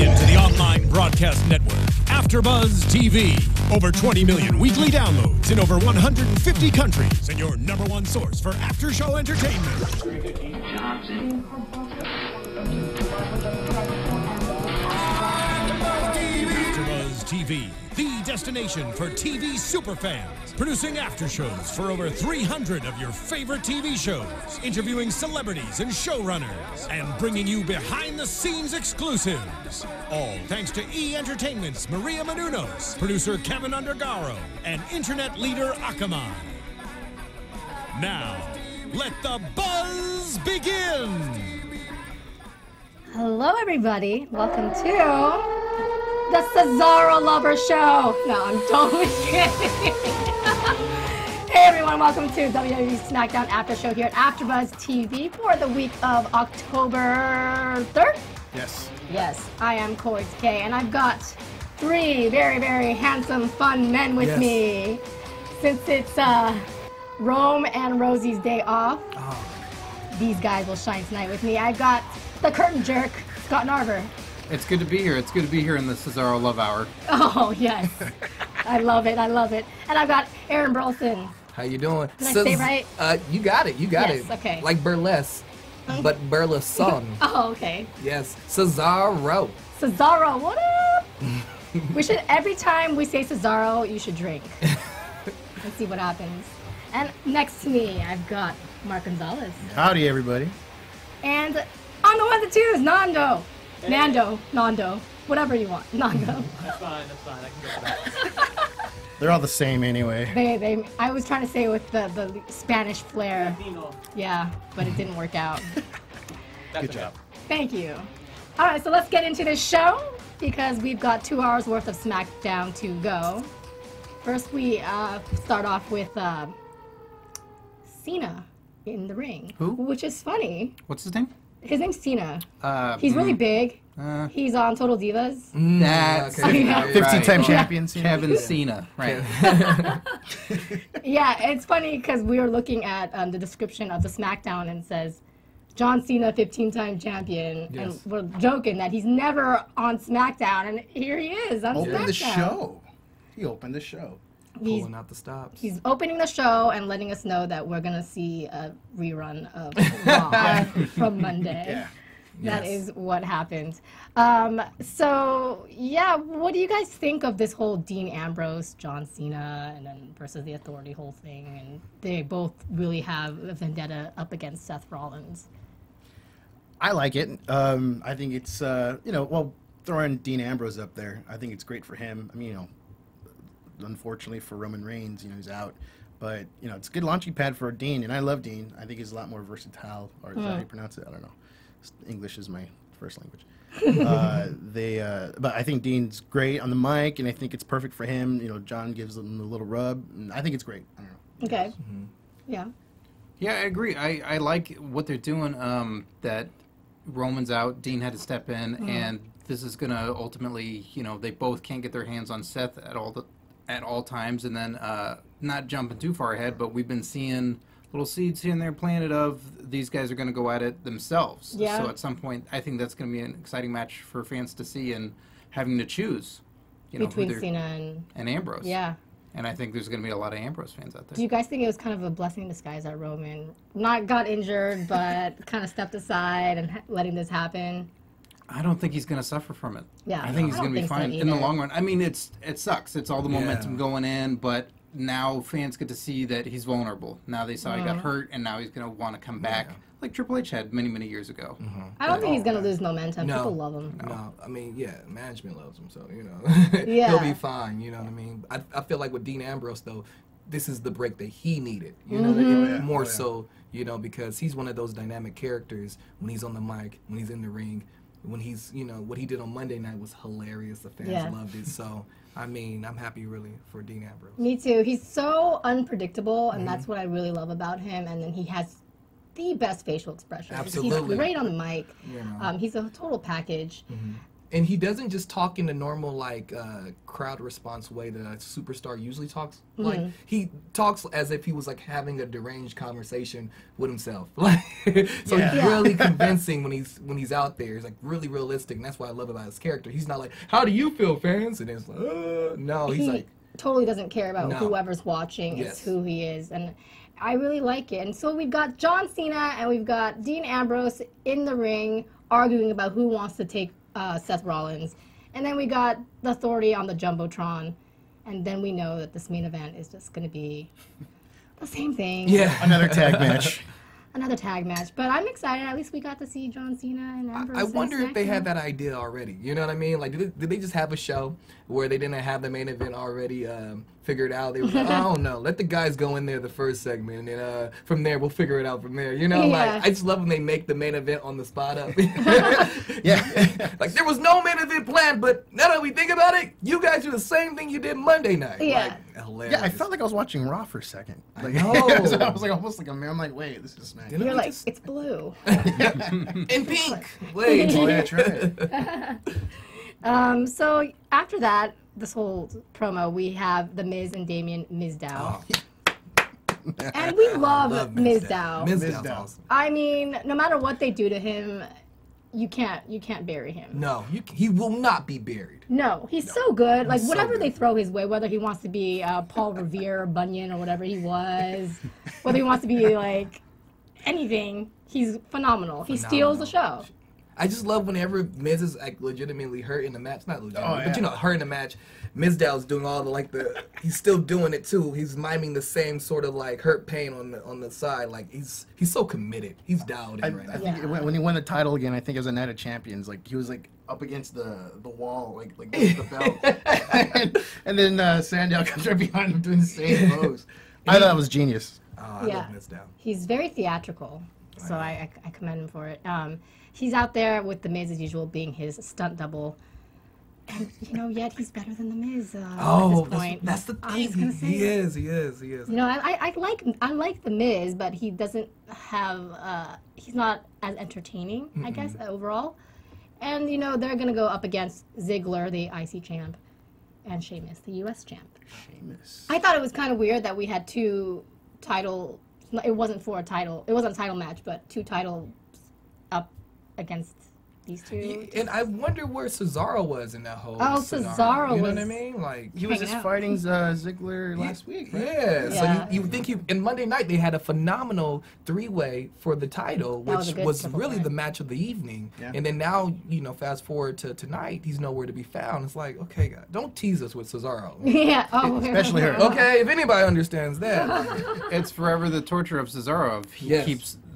into the online broadcast network, AfterBuzz TV. Over 20 million weekly downloads in over 150 countries, and your #1 source for after-show entertainment. AfterBuzz TV, the destination for TV superfans. Producing aftershows for over 300 of your favorite TV shows, interviewing celebrities and showrunners, and bringing you behind-the-scenes exclusives. All thanks to E! Entertainment's Maria Menounos, producer Kevin Undergaro, and internet leader Akamai. Now, let the buzz begin! Hello, everybody. Welcome to the Cesaro Lover Show. No, I'm totally kidding. Hey, everyone. Welcome to WWE SmackDown After Show here at AfterBuzz TV for the week of October 3rd. Yes. Yes, I am Kaori Takee, and I've got three very, very handsome, fun men with me. Since it's Rome and Rosie's day off, these guys will shine tonight with me. I got the curtain jerk, Scott Narver. It's good to be here. It's good to be here in the Cesaro Love Hour. Oh, yes. I love it. I love it. And I've got Aaron Burleson. How you doing? Did I say right? You got it. You got it. Okay. Like burlesque, but burleson. Oh, okay. Yes. Cesaro. Cesaro, what up? We should, every time we say Cesaro, you should drink. Let's see what happens. And next to me, I've got Mark Gonzales. Howdy, everybody. And on the ones and twos, Nando. Hey. Nando, whatever you want. Nando. That's fine, I can go for that. They're all the same anyway. I was trying to say it with the Spanish flair. Latino. Yeah, but it didn't work out. Good job. Thank you. All right, so let's get into this show because we've got 2 hours worth of SmackDown to go. First, we start off with Cena in the ring. Who? Which is funny. What's his name? His name's Cena. He's really big. He's on Total Divas. That's okay. 15-time champion. Kevin Cena, right? Yeah, it's funny because we were looking at the description of the SmackDown and it says, John Cena, 15-time champion. Yes. And we're joking that he's never on SmackDown, and here he is on SmackDown. Opened the show. He opened the show. Pulling out the stops. He's opening the show and letting us know that we're going to see a rerun of Raw from Monday. Yeah. That is what happened. So, yeah, what do you guys think of this whole Dean Ambrose, John Cena, and then versus the Authority whole thing? And they both really have a vendetta up against Seth Rollins. I like it. I think it's, well, throwing Dean Ambrose up there, I think it's great for him. I mean, unfortunately for Roman Reigns, he's out. But, it's a good launching pad for Dean, and I love Dean. I think he's a lot more versatile, or is that how you pronounce it? I don't know. English is my first language. But I think Dean's great on the mic, and I think it's perfect for him. John gives him a little rub, and I think it's great. I don't know. Okay. Yeah. Yeah, I agree. I like what they're doing. That Roman's out, Dean had to step in, and this is going to ultimately, they both can't get their hands on Seth at all times, and then not jumping too far ahead, but we've been seeing little seeds here and there planted of these guys are going to go at it themselves. Yeah. So at some point, I think that's going to be an exciting match for fans to see and having to choose, Between Cena and Ambrose. Yeah. And I think there's going to be a lot of Ambrose fans out there. Do you guys think it was kind of a blessing in disguise that Roman not got injured, but kind of stepped aside and letting this happen? I don't think he's going to suffer from it. Yeah, I think he's going to be fine in the long run. I mean, it sucks. It's all the momentum going in, but now fans get to see that he's vulnerable. Now they saw he got hurt, and now he's going to want to come back, like Triple H had many, many years ago. I don't think he's going to lose momentum. No. People love him. No, I mean, management loves him, so, Yeah. he'll be fine, you know what I mean? I feel like with Dean Ambrose, though, this is the break that he needed, more so, because he's one of those dynamic characters when he's on the mic, when he's in the ring, when he's, what he did on Monday night was hilarious. The fans loved it, so... I mean, I'm happy, really, for Dean Ambrose. Me too. He's so unpredictable, and that's what I really love about him. And then he has the best facial expressions. Absolutely. He's great on the mic. He's a total package. And he doesn't just talk in the normal like crowd response way that a superstar usually talks. Like he talks as if he was like having a deranged conversation with himself. Like so he's really convincing when he's out there. He's like really realistic, and that's what I love about his character. He's not like, "How do you feel, fans?" And it's like, no, he's like totally doesn't care about whoever's watching. It's who he is, and I really like it. And so we've got John Cena and we've got Dean Ambrose in the ring arguing about who wants to take Seth Rollins. And then we got the Authority on the Jumbotron. And then we know that this main event is just going to be the same thing. Yeah. Another tag match. Another tag match. But I'm excited. At least we got to see John Cena and Ambrose. I wonder if they had that idea already. You know what I mean? Like, did they just have a show where they didn't have the main event already figured out? They were like, I don't know. Let the guys go in there the first segment, and from there we'll figure it out from there. You know, like I just love when they make the main event on the spot up. Like there was no main event planned, but now that we think about it, you guys do the same thing you did Monday night. Yeah. Like, hilarious. Yeah, I felt like I was watching Raw for a second. Like, I know. I was like almost like a man. I'm like, wait, this is SmackDown. You're like, it's blue. in pink. Wait. Oh yeah, try it. So after that, this whole promo, we have The Miz and Damien Mizdow. And we love Mizdow. Mizdow's awesome. I mean, no matter what they do to him, you can't bury him. No, he will not be buried. No, he's so good. Like, so whatever good. they throw his way, whether he wants to be Paul Revere or Bunyan or whatever he was, whether he wants to be, like, anything, he's phenomenal. He steals the show. I just love whenever Miz is like legitimately hurt in the match. Not legitimately, but you know, hurt in the match. Mizdow's doing all the he's still doing it too. He's miming the same sort of like hurt pain on the side. Like he's so committed. He's dialed in right now. I think when he won the title again, I think it was a Night of Champions. Like he was like up against the wall, like the belt, and then Sandow comes right behind him doing the same pose. I thought it was genius. I love Mizdow. He's very theatrical, so I commend him for it. He's out there with The Miz as usual, being his stunt double. And, you know, yet he's better than The Miz at this point. That's the I'm thing. just gonna say He it. is. You know, I like The Miz, but he doesn't have, he's not as entertaining, I guess, overall. And, you know, they're going to go up against Ziggler, the IC champ, and Sheamus, the US champ. Sheamus. I thought it was kind of weird that we had two title, it wasn't for a title, it wasn't a title match, but two titles up against these two. And I wonder where Cesaro was in that whole scenario. Cesaro You know was what I mean? Like He was just fighting Ziggler last week, right? Yeah. So you would think in Monday night they had a phenomenal three-way for the title, which was really the match of the evening. Yeah. And then now, you know, fast forward to tonight, he's nowhere to be found. It's like, okay, God, don't tease us with Cesaro. Yeah. Especially her. Okay, if anybody understands that. It's forever the torture of Cesaro.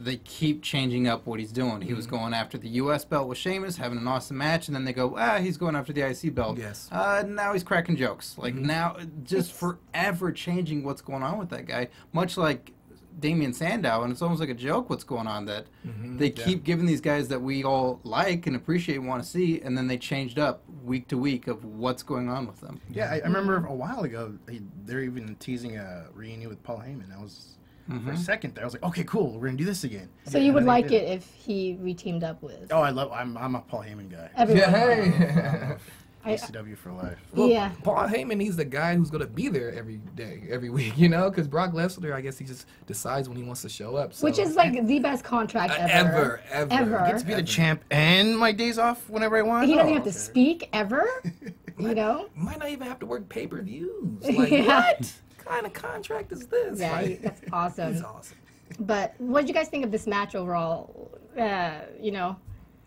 They keep changing up what he's doing. He was going after the U.S. belt with Sheamus, having an awesome match, and then they go, he's going after the IC belt. Yes. Now he's cracking jokes. Like, now, just forever changing what's going on with that guy. Much like Damien Sandow, and it's almost like a joke what's going on, that they keep giving these guys that we all like and appreciate and want to see, and then they changed up week to week of what's going on with them. Yeah, I remember a while ago, they're even teasing a reunion with Paul Heyman. I was... For a second there, I was like, okay, cool, we're gonna do this again. So you would like it if he re-teamed up with? Oh, I'm a Paul Heyman guy. Everyone. ECW for life. Well, Paul Heyman, he's the guy who's gonna be there every day, every week, you know? Because Brock Lesnar, I guess he just decides when he wants to show up. So. Which is like the best contract ever. Ever. I get to be the champ and my days off whenever I want. He doesn't have to speak ever, you know? Might not even have to work pay-per-views. Like, what kind of contract is this? Yeah, like, that's awesome. He's awesome. But what did you guys think of this match overall? You know,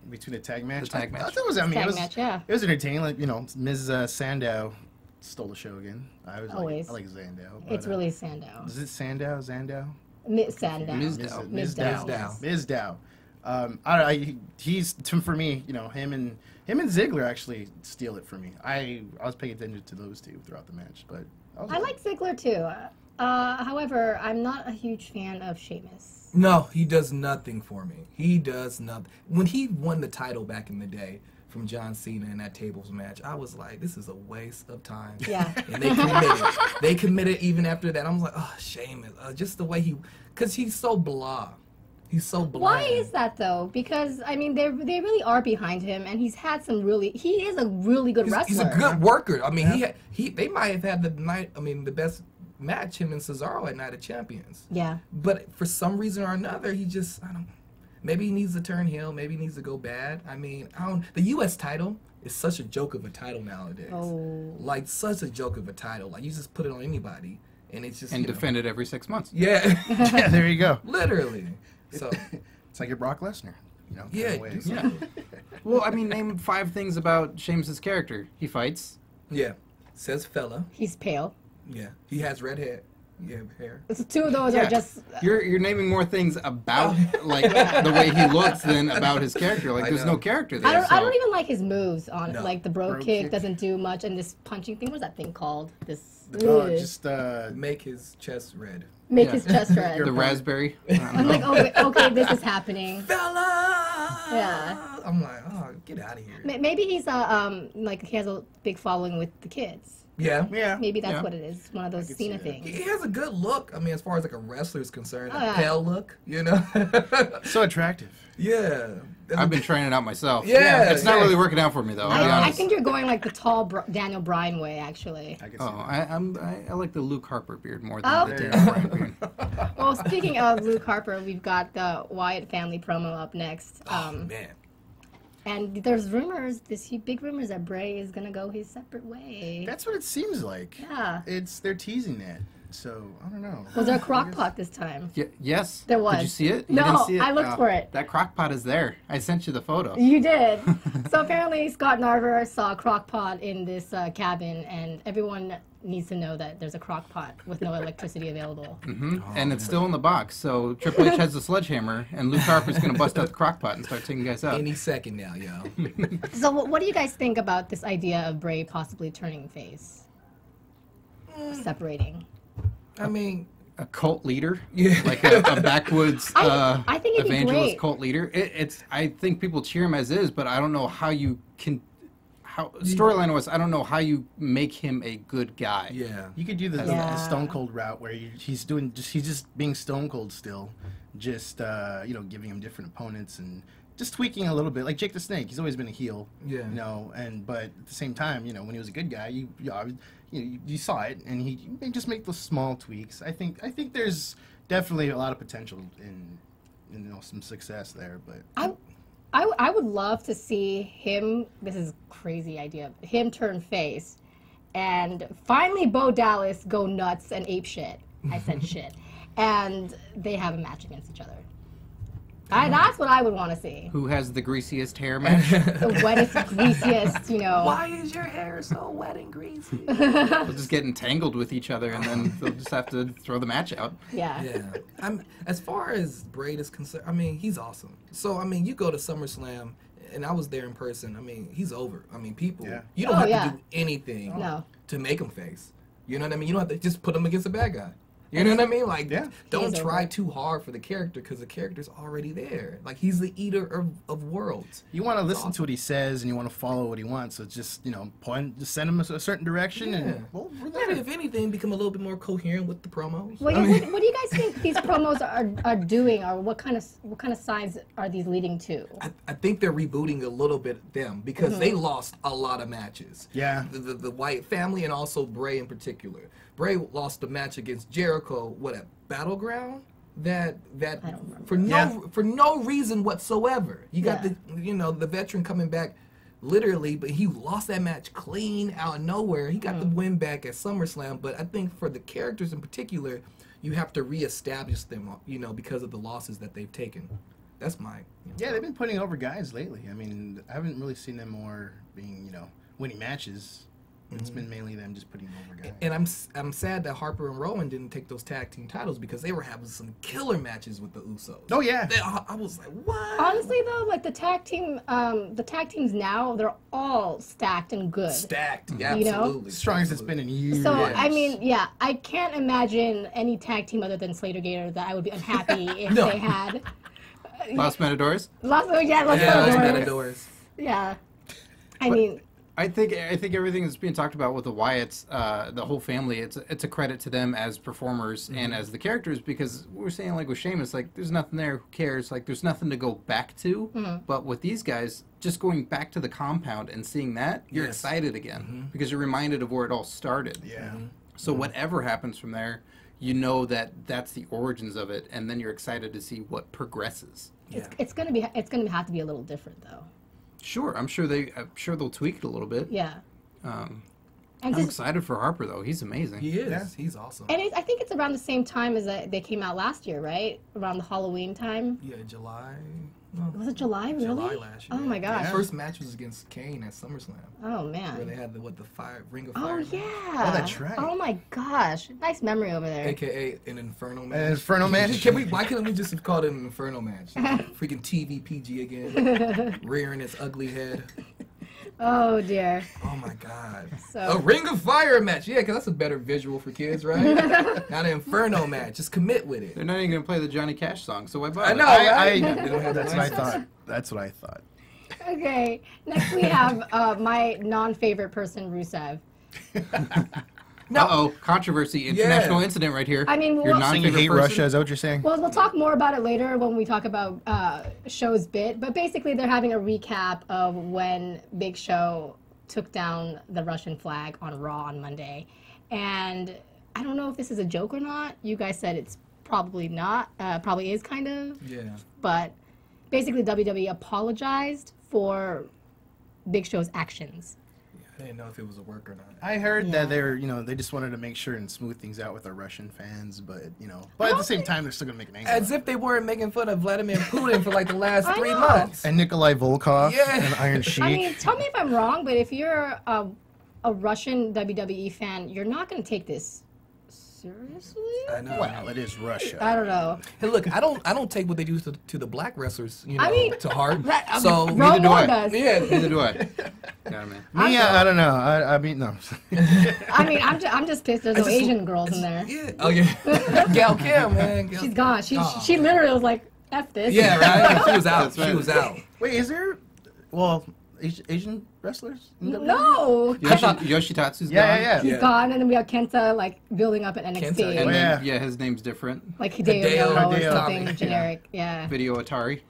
between the tag match. The tag match. I thought it was. I mean, it was entertaining. Like, you know, Ms. Sandow stole the show again. I like Sandow. But, it's really Sandow. Is it Sandow? Sandow. Sandow. Mizdow. He's for me. You know, him and Ziggler actually steal it for me. I was paying attention to those two throughout the match, but I like Ziggler too. However, I'm not a huge fan of Sheamus. No, he does nothing for me. He does nothing. When he won the title back in the day from John Cena in that tables match, I was like, this is a waste of time. Yeah. And they committed. They committed even after that. I was like, oh, Sheamus. Just the way because he's so blah. He's so bland. Why is that though? Because I mean, they really are behind him, and he is a really good wrestler. He's a good worker. I mean, they might have had the best match, him and Cesaro at Night of Champions. Yeah. But for some reason or another, maybe he needs to turn heel, maybe he needs to go bad. I mean, the U.S. title is such a joke of a title nowadays. Oh. Like, such a joke of a title. Like, you just put it on anybody, and it's just... And defend it every 6 months. Yeah. Yeah, there you go. Literally. So it's like your Brock Lesnar, you know. yeah, in a way. Yeah. Well, I mean, name 5 things about Sheamus' character. He fights. yeah. Says fella. He's pale. Yeah. He has red hair. Yeah, hair. So 2 of those are just. You're naming more things about like the way he looks than about his character. Like there's no character there. I don't even like his moves on it. No. Like the bro kick doesn't do much, and this punching thing. What's that thing called? Just Make his chest red. Make his chest red. The raspberry. I'm like, oh, okay, this is happening. Fella! Yeah. I'm like, oh, get out of here. Maybe he's like he has a big following with the kids. Yeah. yeah. Maybe that's Yeah. what it is. One of those could see Cena that. things. He has a good look. I mean, as far as like a wrestler is concerned, Oh, a yeah. pale look, you know? So attractive. yeah. I've been trying it out myself. Yeah, It's not yeah. really working out for me though. I'll be I honest. think you're going like the tall Daniel Bryan way, actually. I can see Oh, that. I like the Luke Harper beard more than Oh. the There you Daniel go. Bryan beard. Well, speaking of Luke Harper, we've got the Wyatt family promo up next. Oh, man. And there's rumors, big rumors that Bray is gonna go his separate way. That's what it seems like. Yeah. They're teasing that. So I don't know. Was there a crock pot this time? Yes. There was. Did you see it? No, you didn't see it? I looked for it. That crock pot is there. I sent you the photo. You did. So apparently Scott Narver saw a crock pot in this cabin, and everyone needs to know that there's a crock pot with no electricity available. And it's still in the box. So Triple H has the sledgehammer, and Luke Harper's going to bust out the crock pot and start taking guys out. Any second now, yo. So what do you guys think about this idea of Bray possibly turning face? Separating. I mean, A cult leader, Yeah. like a backwoods I think it'd be evangelist great. cult leader. I think people cheer him as is, but I don't know how you can. How storyline was? I don't know how you make him a good guy. yeah. You could do the Yeah. Stone Cold route where he's just being Stone Cold still, just giving him different opponents and just tweaking a little bit. Like Jake the Snake, he's always been a heel. Yeah. But at the same time, when he was a good guy, you saw it, and he just make those small tweaks. I think there's definitely a lot of potential in some success there, but. I would love to see him, this is a crazy idea, him turn face, and finally Bo Dallas go nuts and ape shit. I said shit. And they have a match against each other. That's what I would want to see. Who has the greasiest hair match? The wettest, greasiest, Why is your hair so wet and greasy? They'll just get entangled with each other, and then they'll just have to throw the match out. Yeah. Yeah. As far as Braid is concerned, I mean, he's awesome. So, I mean, you go to SummerSlam, and I was there in person. I mean, he's over. I mean, people, you don't have to do anything to make him face. You know what I mean? You don't have to just put him against a bad guy. You know what I mean? Like, don't He's try over. too hard for the character because the character's already there. Like, he's the eater of worlds. You want to listen to what he says, and you want to follow what he wants. So it's just just send him a certain direction, and well, we're there. Maybe if anything, become a little bit more coherent with the promos. Well, what do you guys think these promos are doing, or what kind of signs are these leading to? I think they're rebooting a little bit them because they lost a lot of matches. Yeah. The Wyatt family and also Bray in particular. Bray lost a match against Jericho, at Battleground? That for no reason whatsoever. You got the veteran coming back literally, but he lost that match clean out of nowhere. He got the win back at SummerSlam, but I think for the characters in particular, you have to reestablish them, because of the losses that they've taken. That's my Yeah, they've been putting over guys lately. I mean, I haven't really seen them more being, winning matches. It's been mainly them just putting over guys. And I'm sad that Harper and Rowan didn't take those tag team titles because they were having some killer matches with the Usos. Oh yeah. I was like, what? Honestly, though, like the tag teams now, they're all stacked and good. Stacked, You know? absolutely. Strongest it's been in years. So I mean, yeah, I can't imagine any tag team other than Slater Gator that I would be unhappy if they had. Los Matadors? Los Matadors. Yeah. I mean, I think everything that's being talked about with the Wyatts, the whole family, it's a credit to them as performers and as the characters, because we're saying, like with Sheamus, like there's nothing there, who cares? Like there's nothing to go back to. But with these guys, just going back to the compound and seeing that, you're excited again because you're reminded of where it all started. Yeah. So whatever happens from there, you know that that's the origins of it, and then you're excited to see what progresses. It's gonna have to be a little different though. Sure, I'm sure they'll tweak it a little bit. Yeah. I'm And excited for Harper though. He's amazing. He is. Yeah. He's awesome. And I think it's around the same time as they came out last year, right? Around the Halloween time. Yeah, July. No, Was it July, really? July last year. Oh my gosh. The first match was against Kane at SummerSlam, Oh where man. they had the Ring of Oh Fire. yeah. Oh, that's right. Oh my gosh. Nice memory over there. AKA an Inferno match. An Inferno match? Why couldn't we just have called it an Inferno match? Freaking TV PG again, rearing its ugly head. Oh dear. Oh my God. So A Ring of Fire match. Yeah, because that's a better visual for kids, right? Not an Inferno match. Just commit with it. They're not even gonna play the Johnny Cash song, so why bother? I know, right? They don't have that that's what I license. thought. That's what I thought. okay. Next we have my non-favorite person, Rusev. Uh-oh, controversy, international incident right here. I mean, Your well- So you non-favorite hate person? Russia? Is that what you're saying? Well, we'll talk more about it later when we talk about Show's bit. But basically, they're having a recap of when Big Show took down the Russian flag on Raw on Monday. And I don't know if this is a joke or not. You guys said it's probably not. Probably is kind of. Yeah. But basically, WWE apologized for Big Show's actions. I didn't know if it was a work or not. I heard Yeah. that they just wanted to make sure and smooth things out with our Russian fans, but but at the same time, they're still gonna make an angle. As if they weren't making fun of Vladimir Putin for like the last I 3 know. months. And Nikolai Volkov Yeah. and Iron Sheik. I mean, tell me if I'm wrong, but if you're a Russian WWE fan, you're not going to take this seriously? I know. well, it is Russia. I don't know. Hey, look, I don't take what they do to the black wrestlers, I mean, to heart. that- So Rome do I. does. yeah, Neither do I. Got it, man. Me, I don't know. I mean, no. I mean, I'm just pissed there's no just- Asian girls in there. yeah. Oh yeah, Gal Kim, man. She's gone. She literally was like, F this. Yeah, right. She was out. That's right. She was out. Wait, is there? Well, Asian wrestlers? in WWE? No. Yoshitatsu's Yeah, gone. yeah, He's Yeah. gone, and then we got Kenta like building up at NXT. Kenta, And Oh, then, yeah. his name's different. Like Hideo Hideo, Nomo or Hideo. something Yeah. generic. Yeah. Video Atari.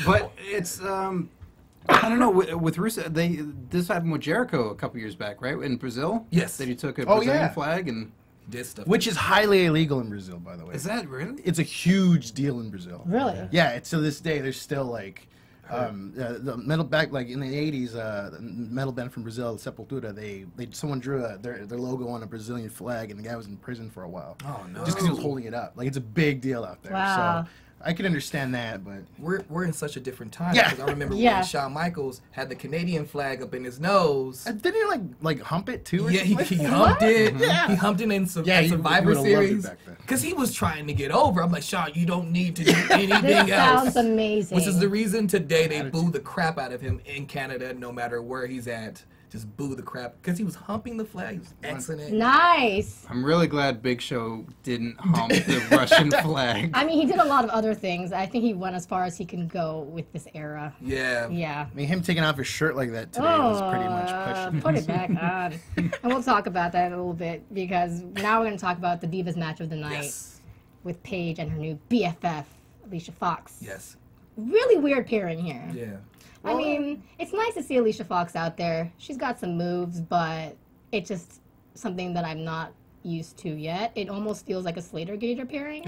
But it's I don't know with Rusev. This happened with Jericho a couple years back, right? In Brazil. Yes. That he took a Oh, Brazilian yeah. flag and. Did stuff. Which is highly illegal in Brazil, by the way. Is that really? It's a huge deal in Brazil. Really? Yeah, it's to this day. There's still like the metal back like in the 80s. The metal band from Brazil, Sepultura. Someone drew their logo on a Brazilian flag, and the guy was in prison for a while. Oh no. Just because he was holding it up. Like it's a big deal out there. Wow. So I can understand that, but We're in such a different time. Yeah. Because I remember Yeah. when Shawn Michaels had the Canadian flag up in his nose. didn't he like hump it too? Or Yeah, he something? humped it. Yeah. He humped it in Yeah, he Survivor would've loved it Series. back then. Because he was trying to get over. I'm like, Shawn, you don't need to do anything This else. sounds amazing. Which is the reason today they boo the crap out of him in Canada, no matter where he's at. Just boo the crap. Because he was humping the flag. He was excellent. Nice. I'm really glad Big Show didn't hump the Russian flag. I mean, he did a lot of other things. I think he went as far as he can go with this era. Yeah. Yeah. I mean, him taking off his shirt like that today was pretty much pushing. Put it back on. And we'll talk about that in a little bit because now we're going to talk about the Divas match of the night Yes. with Paige and her new BFF, Alicia Fox. Yes. Really weird pairing here. Yeah. I mean, it's nice to see Alicia Fox out there. She's got some moves, but it's just something that I'm not used to yet. It almost feels like a Slater Gator pairing.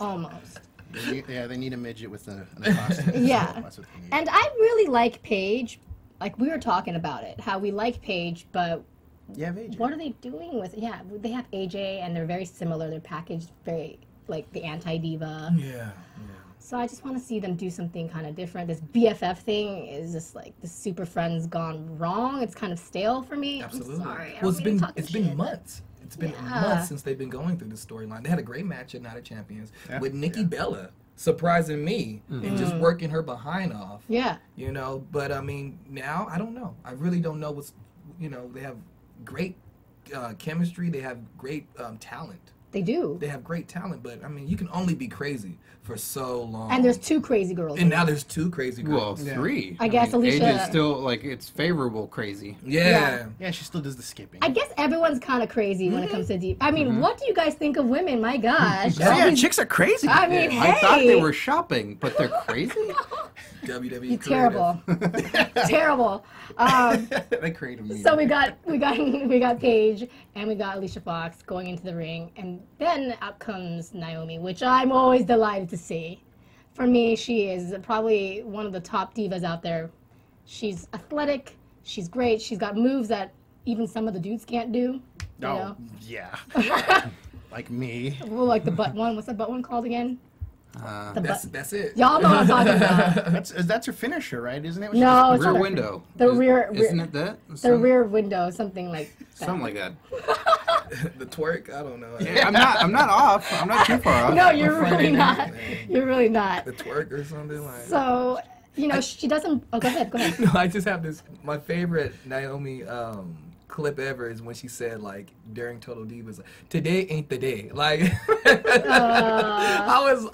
Almost. They need a midget with a costume. Yeah. That's what they need. And I really like Paige. Like, we were talking about it, how we like Paige, but Yeah, AJ. what are they doing with it? Yeah, they have AJ, and they're very similar. They're packaged very, like, the anti-diva. Yeah. So I just want to see them do something kind of different. This BFF thing is just like the Super Friends gone wrong. It's kind of stale for me. Absolutely. I'm sorry. I Well, don't mean to talk it's shit. been months. It's been Yeah. months since they've been going through this storyline. They had a great match at Night of Champions Yeah. with Nikki Bella surprising me and just working her behind off. Yeah. You know, but I mean, now I don't know. I really don't know what's. They have great chemistry. They have great talent. They do. They have great talent, but I mean, you can only be crazy for so long. And there's 2 crazy girls. And now there's 2 crazy Well, girls. 3. I guess Alicia- AJ's still like it's favorable crazy. Yeah. Yeah, she still does the skipping. I guess everyone's kind of crazy when it comes to deep. I mean, what do you guys think of women? My gosh. Yeah, chicks are crazy. I mean, hey. I thought they were shopping, but they're crazy. WWE. You're terrible. Terrible. They created me. So we got Paige and we got Alicia Fox going into the ring, and then out comes Naomi, which I'm always delighted to see. For me, she is probably one of the top divas out there. She's athletic. She's great. She's got moves that even some of the dudes can't do. You know? Yeah. Like me. Well, like the butt one. What's the butt one called again? The butt. That's it. Y'all know what I'm talking about. That's her finisher, right? Isn't it? No, it's Rear not window. The rear. Isn't it that? The rear window, something like that. Something like that. The twerk. I don't know. Yeah, I'm not off. I'm not too far off. No, you're really not. You're really not. The twerk or something like. So, you know, she doesn't. Oh, go ahead. Go ahead. No, I just have this. My favorite Naomi clip ever is when she said, like, during Total Divas, today ain't the day. Like,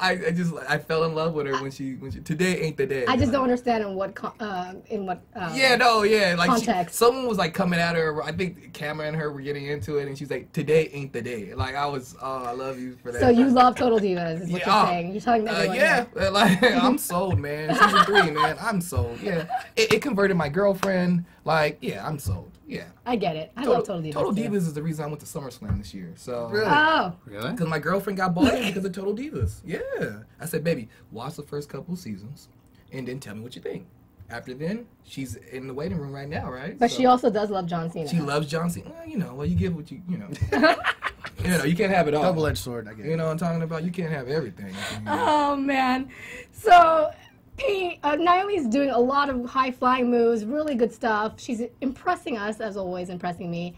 I fell in love with her when she today ain't the day. I just don't understand in what like context. Someone was like coming at her. I think Cameron and her were getting into it, and she's like, today ain't the day. Like, I love you for that. So you love Total Divas, is what you're saying. You're talking to everyone. Yeah, like, I'm sold, man. Season 3, man, I'm sold. Yeah, it converted my girlfriend. Like, yeah, I'm sold. Yeah. I get it. I love Total Divas. Total too. Divas is the reason I went to SummerSlam this year. So Really? Oh. Really? because my girlfriend got bought in because of Total Divas. Yeah. I said, baby, watch the first couple seasons and then tell me what you think. After then, she's in the waiting room right now, right? But So she also does love John Cena. she loves John Cena. Well, you give what you know. You can't have it all. Double-edged sword, I guess. You know what I'm talking about? You can't have everything. Oh, man. So, Naomi's doing a lot of high-flying moves, really good stuff. She's impressing us, as always, impressing me.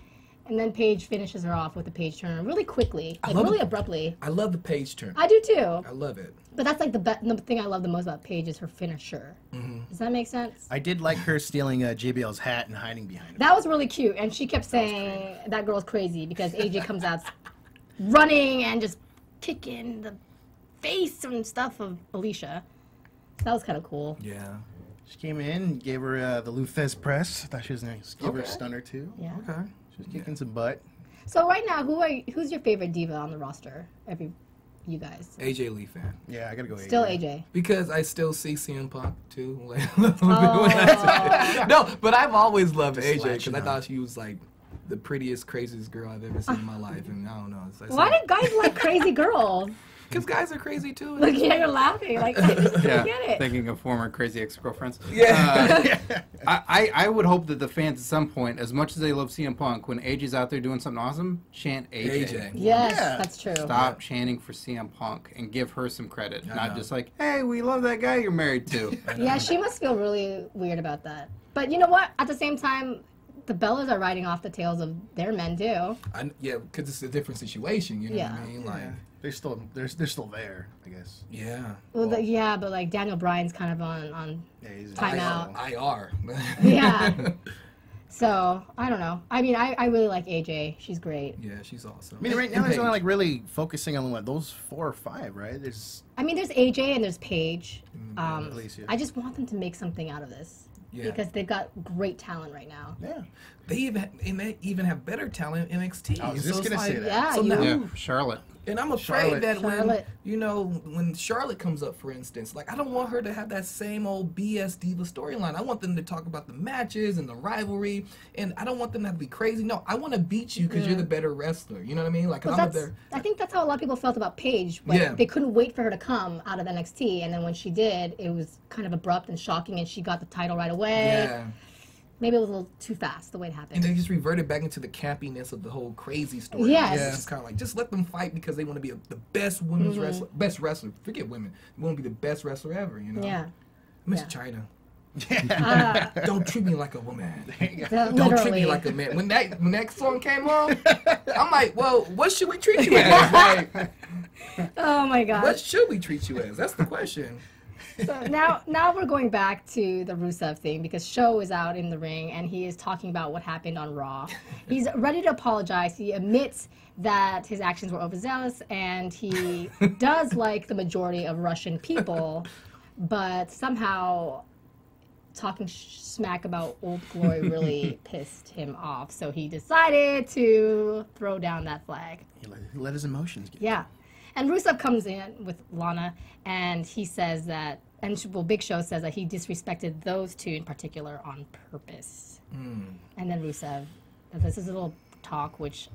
And then Paige finishes her off with a Paige turn really quickly, like really abruptly. I love the Paige turn. I do too. I love it. But that's like the thing I love the most about Paige is her finisher. Does that make sense? I did like her stealing JBL's hat and hiding behind it. That was really cute. And she kept saying that girl's crazy because AJ comes out running and just kicking the face and stuff of Alicia. So that was kind of cool. Yeah. She came in, gave her the Lou Thesz press. I thought she was nice. Give her a stunner too. Yeah. Okay. She was kicking some butt. So right now, who's your favorite diva on the roster? You guys. AJ Lee fan. Yeah, I gotta go. Still AJ. Because I still see CM Punk too. Oh. No, but I've always loved Just AJ because latching I on. thought she was like the prettiest, craziest girl I've ever seen in my life, and I don't know. Why do guys like crazy girls? Because guys are crazy too. Look, yeah, you're laughing. Like, I just Yeah, don't get it. thinking of former crazy ex-girlfriends. Yeah. I would hope that the fans at some point, as much as they love CM Punk, when AJ's out there doing something awesome, chant AJ. AJ. Yes, Yeah. that's true. Stop chanting for CM Punk and give her some credit. I Not know. just like, hey, we love that guy you're married to. Yeah, she must feel really weird about that. But you know what? At the same time, the Bellas are riding off the tails of their men too. Yeah, because it's a different situation. You know what I mean? Like, They're still there, I guess. yeah. Well, but like Daniel Bryan's kind of on Yeah, he's timeout. IR. Yeah. So I don't know. I mean, I really like AJ. She's great. Yeah, she's awesome. I mean, right now And he's only Paige. like really focusing on those 4 or 5, right? There's I mean, there's AJ and there's Paige. Alicia. I just want them to make something out of this Yeah. because they've got great talent right now. yeah. They even have better talent in NXT. I was just it's gonna say that. Yeah, So you- now, Yeah, Charlotte. and I'm afraid Charlotte. that Charlotte. when Charlotte comes up, for instance, like I don't want her to have that same old BS diva storyline. I want them to talk about the matches and the rivalry, and I don't want them to have to be crazy. No, I want to beat you because you're the better wrestler. You know what I mean? Like, 'cause Well, I'm there. I think that's how a lot of people felt about Paige. When Yeah. They couldn't wait for her to come out of NXT, and then when she did, it was kind of abrupt and shocking, and she got the title right away. Yeah. Maybe it was a little too fast the way it And happened. they just reverted back into the campiness of the whole crazy story. Yes. It's just kind of like, just let them fight because they want to be the best women's wrestler. Best wrestler. Forget women. They want to be the best wrestler ever, you know? Yeah. Miss Yeah. China. Don't treat me like a woman. Don't treat Literally. me like a man. When that song came on, I'm like, well, what should we treat you as? Like, Oh my what gosh. should we treat you as? That's the question. So now we're going back to the Rusev thing because Sho is out in the ring and he is talking about what happened on Raw. He's ready to apologize. He admits that his actions were overzealous and he does like the majority of Russian people, but somehow talking smack about Old Glory really pissed him off. So he decided to throw down that flag. He let his emotions get. Yeah. And Rusev comes in with Lana, and he says that, Big Show says that he disrespected those two in particular on purpose. And then Rusev, this is a little talk, which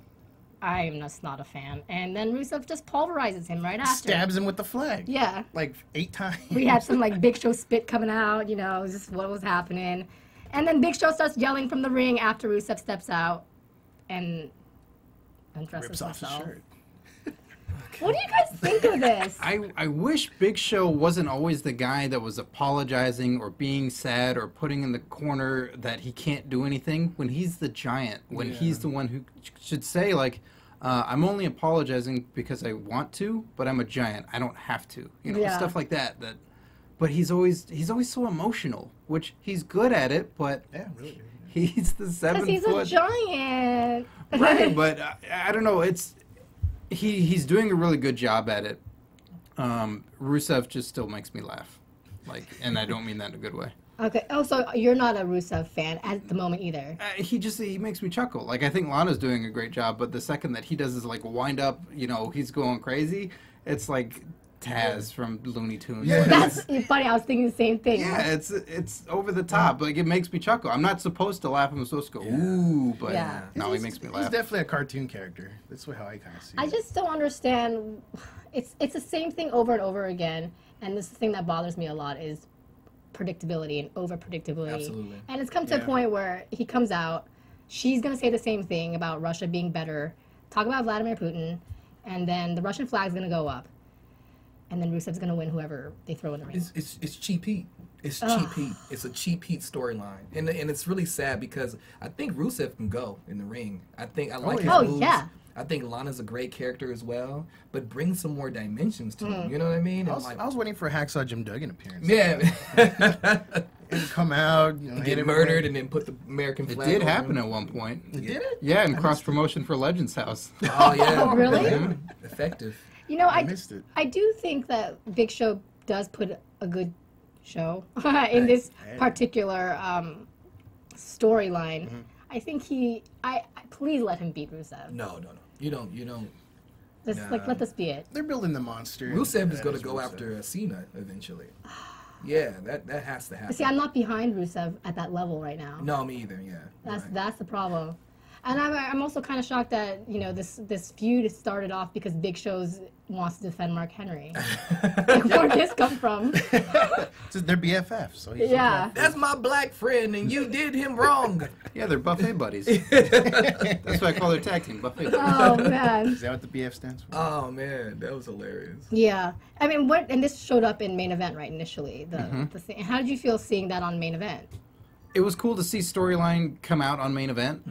I am just not a fan. And then Rusev just pulverizes him right after. Stabs him with the flag. Yeah. Like 8 times. We had some Big Show spit coming out, just what was happening. And then Big Show starts yelling from the ring after Rusev steps out and undresses Rips off his himself. shirt. What do you guys think of this? I wish Big Show wasn't always the guy that was apologizing or being sad or putting in the corner that he can't do anything when he's the giant, when he's the one who should say, like, I'm only apologizing because I want to, but I'm a giant. I don't have to. Stuff like that. But he's always so emotional, which he's good at it, but Really. he's the 7 Because he's foot. a giant. Right, but I don't know. He's doing a really good job at it. Rusev just still makes me laugh, and I don't mean that in a good way. Okay. Oh, so you're not a Rusev fan at the moment either. He makes me chuckle. I think Lana's doing a great job, but the second that he does his wind up, he's going crazy. It's like Taz from Looney Tunes. Yeah. That's funny. I was thinking the same thing. Yeah, it's over the top. It makes me chuckle. I'm not supposed to laugh. I'm supposed to go ooh, but no, he makes me He's laugh. definitely a cartoon character. That's how I kind of see it. I just don't understand. It's the same thing over and over again, and this is the thing that bothers me a lot is predictability and over predictability. Absolutely. And it's come to a point where he comes out, she's gonna say the same thing about Russia being better, talk about Vladimir Putin, and then the Russian flag's gonna go up. And then Rusev's going to win whoever they throw in the ring. It's cheap heat. It's cheap heat. It's a cheap heat storyline, and it's really sad because I think Rusev can go in the ring. I like his moves. Yeah. I think Lana's a great character as well, but bring some more dimensions to him. You know what I mean? I was waiting for a Hacksaw Jim Duggan appearance. Yeah. And come out, Get murdered and then put the American It flag. did over happen him. at one point. Did it? Yeah, in cross promotion for Legends House. Oh yeah. Oh, really? Yeah. Effective. I missed it. I do think that Big Show does put a good show in this particular storyline. I think please let him beat Rusev. No. You don't. Just let this be it. They're building the monster. Rusev is That going to go Rusev. after Cena eventually. Yeah, that has to happen. See, I'm not behind Rusev at that level right now. No, me either. Yeah. That's the problem. And I'm also kind of shocked that this feud started off because Big Show wants to defend Mark Henry. Where did this come from? They're BFFs. So Yeah. That's my black friend, and you did him wrong. Yeah, they're buffet buddies. That's why I call their tag team buffet. Oh man. Is that what the BF stands for? Oh man, that was hilarious. Yeah. I mean, and this showed up in main event, right? Initially, the thing. How did you feel seeing that on main event? It was cool to see storyline come out on main event.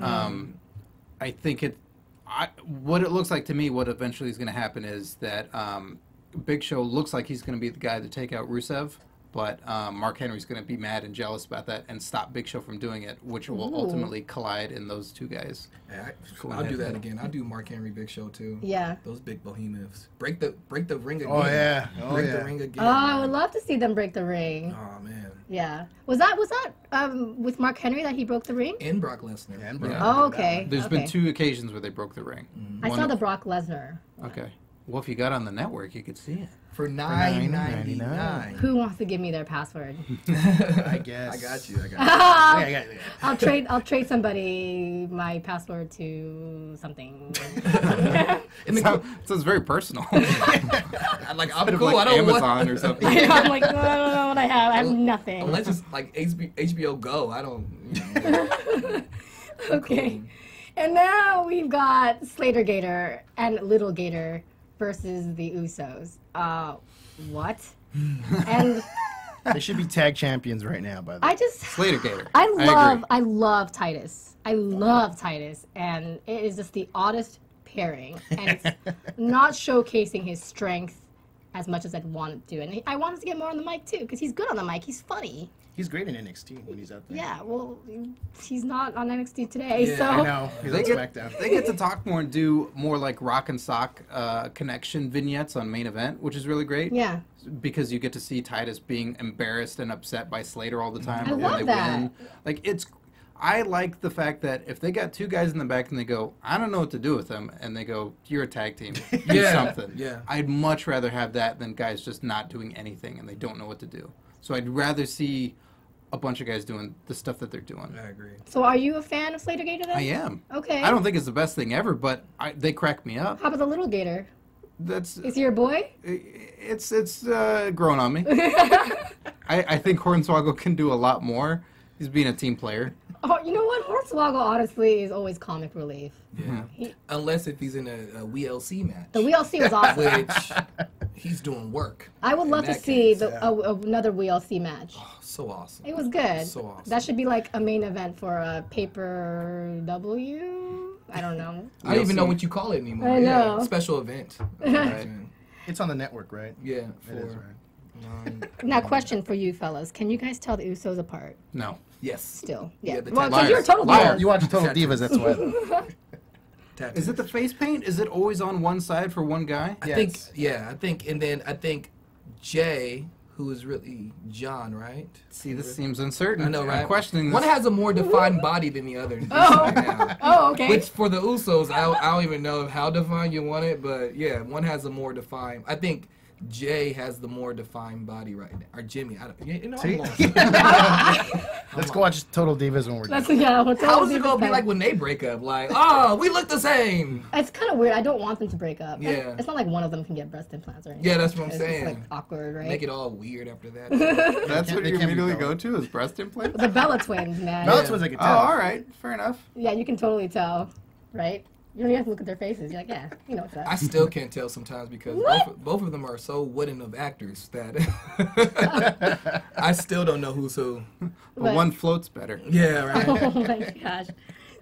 I think what it looks like to me, what eventually is going to happen is that Big Show looks like he's going to be the guy to take out Rusev, but Mark Henry's going to be mad and jealous about that and stop Big Show from doing it, which will ultimately collide in those two guys. Yeah, I'll do that again. I'll do Mark Henry Big Show too. Yeah. Those big behemoths. Break the ring again. Oh yeah. Break the ring again. Oh, I would love to see them break the ring. Oh man. Yeah. Was that with Mark Henry that he broke the ring? And Brock Lesnar. Yeah, and Yeah. Oh, okay. There's been 2 occasions where they broke the ring. I One saw of- the Brock Lesnar. Okay. Well, if you got on the network, you could see it. For $9.99. Who wants to give me their password? I guess. I got you. Yeah. I'll trade somebody my password to something. It sounds very personal. I'm cool. Like I don't Amazon want. or something. I'm like, no, I don't know what I have. I have nothing. Unless it's like HBO Go. I don't. Okay. And now we've got Slater Gator and Little Gator versus the Usos. What? And They should be tag champions right now, by the way. Slater Gator. I love Titus. I love Titus, and it is just the oddest pairing, and it's not showcasing his strength as much as I'd wanted to. And I wanted to get more on the mic, too, because he's good on the mic. He's funny. He's great in NXT when he's out there. Yeah, well, he's not on NXT today, Yeah, so. I know. He's on SmackDown. They get to talk more and do more like rock and sock connection vignettes on main event, which is really great. Yeah. Because you get to see Titus being embarrassed and upset by Slater all the time. I when love they that. Win. Like I like the fact that if they got two guys in the back and they go, I don't know what to do with them, and they go, you're a tag team, do Yeah, something. yeah. I'd much rather have that than guys just not doing anything and they don't know what to do. So I'd rather see a bunch of guys doing the stuff that they're doing. I agree. So are you a fan of Slater Gator then? I am. Okay. I don't think it's the best thing ever, but they crack me up. How about the little Gator? Is he your boy? It's grown on me. I think Hornswoggle can do a lot more. He's being a team player. Oh, you know what? Hornswoggle, honestly, is always comic relief. Yeah. Unless if he's in a WLC match. The WLC was awesome. Which he's doing work. I would in love to that see case. another WLC match. Oh, so awesome. It was good. So awesome. That should be like a main event for a paper W. I don't know. I don't even know what you call it anymore. I know. Yeah, special event. It's on the network, right? Yeah. It is, right? Now, question for you fellas: can you guys tell the Usos apart? No. Yes. Still, yeah. Yeah, the Well, Liars. because you're total Liars. liar. You watch Total Divas, that's why. Is it the face paint? Is it always on one side for one guy? I think, and then I think Jay, who is really John, right? See, this seems uncertain. I know, right? I'm questioning One this. has a more defined body than the other. Oh. Right now. Oh, okay. Which for the Usos, I don't even know how defined you want it, but yeah, one has a more defined. I think Jay has the more defined body right now, or Jimmy. I don't. You know, I'm See? lost. Let's go watch Total Divas when we're That's done. yeah. We'll How is it gonna be like when they break up? Like, oh, we look the same. It's kind of weird. I don't want them to break up. Yeah. It's not like one of them can get breast implants or anything. Yeah, that's what I'm It's saying. like awkward, right? Make it all weird after that. That's what they you can't be immediately Bella. go to is breast implants? The Bella twins, man. No, that's what I can Oh, tell. all right. Fair enough. Yeah, you can totally tell, right? You don't even have to look at their faces. You're like, yeah, you know what's up. I still can't tell sometimes because both of them are so wooden of actors that I still don't know who's who. But one floats better. Yeah, right. Oh my gosh.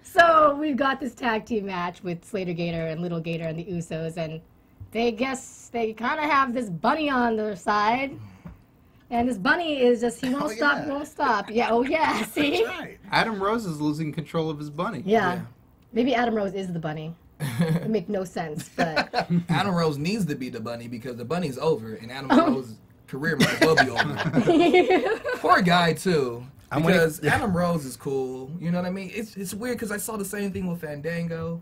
So we've got this tag team match with Slater Gator and Little Gator and the Usos, and they kind of have this bunny on their side. And this bunny is just, he won't stop, yeah. won't stop. Yeah, oh yeah, see? That's right. Adam Rose is losing control of his bunny. Yeah. Maybe Adam Rose is the bunny. It make no sense, but Adam Rose needs to be the bunny because the bunny's over and Adam Rose's career might as well be over. Poor guy too. Because Adam Rose is cool, you know what I mean? It's weird because I saw the same thing with Fandango,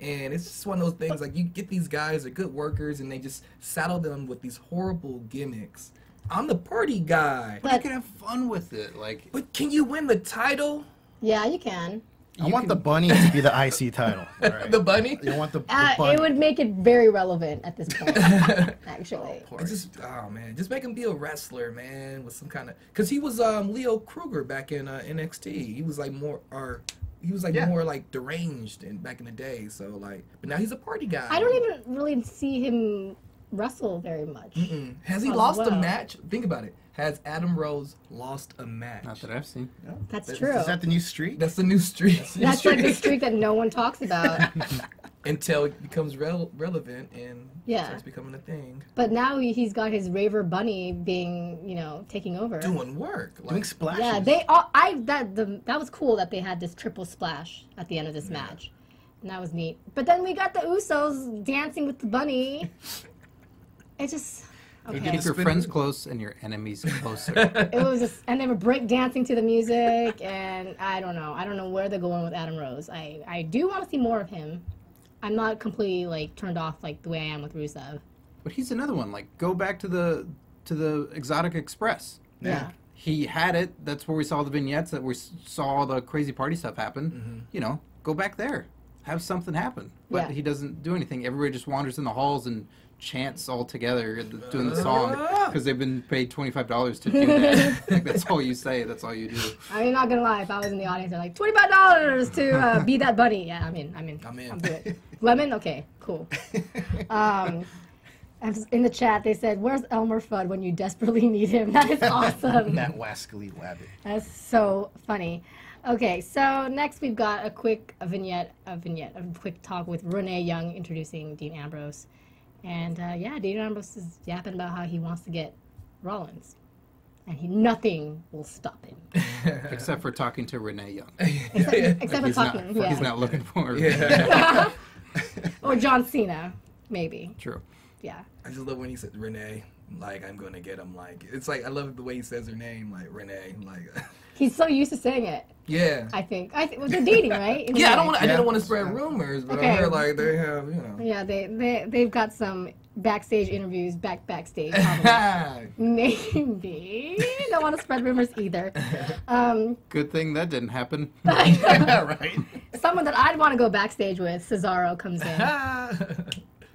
and it's just one of those things like you get these guys, they're good workers, and they just saddle them with these horrible gimmicks. I'm the party guy, But you can have fun with it. Like, but can you win the title? yeah, you can. I want the bunny to be the IC title. All right. The bunny? You want the bunny. It would make it very relevant at this point, actually. Just make him be a wrestler, man, with some kind of, because he was Leo Kruger back in NXT. He was like more more like deranged back in the day. So like, but now he's a party guy. I don't even really see him wrestle very much. Has he lost a match? Think about it. Has Adam Rose lost a match? not that I've seen. That's true. Is that the new streak? That's the new streak. That's like the streak that no one talks about. Until it becomes relevant and starts becoming a thing. But now he's got his Raver Bunny being, taking over. Doing work. Doing Like, splashes. Yeah, that was cool that they had this triple splash at the end of this match. And that was neat. But then we got the Usos dancing with the bunny. It just okay. Keep your friends close and your enemies closer. It was just, and they were break dancing to the music, and I don't know where they're going with Adam Rose. I do want to see more of him. I'm not completely like turned off like the way I am with Rusev. But he's another one. Like, go back to the Exotic Express. Yeah. He had it. That's where we saw the vignettes. That we saw all the crazy party stuff happen. Go back there. Have something happen. But he doesn't do anything. Everybody just wanders in the halls and chants all together doing the song because they've been paid $25 to do that. Like, that's all you say. That's all you do. I'm not gonna lie. If I was in the audience, they're like $25 to be that bunny. Yeah, I'm in. I'll do it. Lemon, okay, cool. In the chat, they said, "Where's Elmer Fudd when you desperately need him?" That is awesome. That wascally wabbit. That's so funny. Okay, so next we've got a quick vignette, a quick talk with Renee Young introducing Dean Ambrose. And yeah, Dean Ambrose is yapping about how he wants to get Rollins. And nothing will stop him. Except for talking to Renee Young. Except for talking. He's not looking for her. Yeah. Or John Cena, maybe. True. Yeah. I just love when he said Renee. Like, I'm gonna get him. Like, it's like I love the way he says her name. Like Renee. Like. He's so used to saying it. Yeah. I think well, they're dating, right? Yeah, I didn't want to spread rumors, but Okay. I heard like they have, you know. Yeah, they've got some backstage interviews backstage. Probably. Maybe don't want to spread rumors either. Good thing that didn't happen. Right. Someone that I'd want to go backstage with, Cesaro comes in.